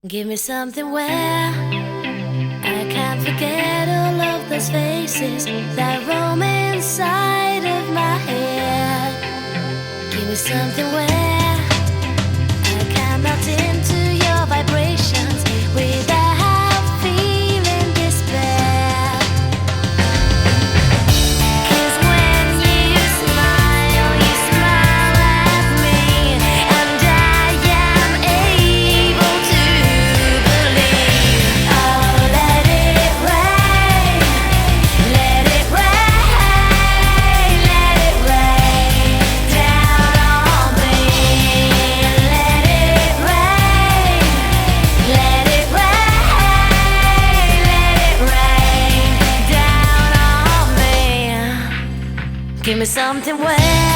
Give me something where I can't forget all of those faces that roam inside of my head. Give me something where I can melt into your vibrations without feeling despair. 'Cause when you smile at me, and I am able to believe. Oh, let it rain, let it rain, let it rain down on me. Let it rain, let it rain, let it rain down on me. Give me something wet.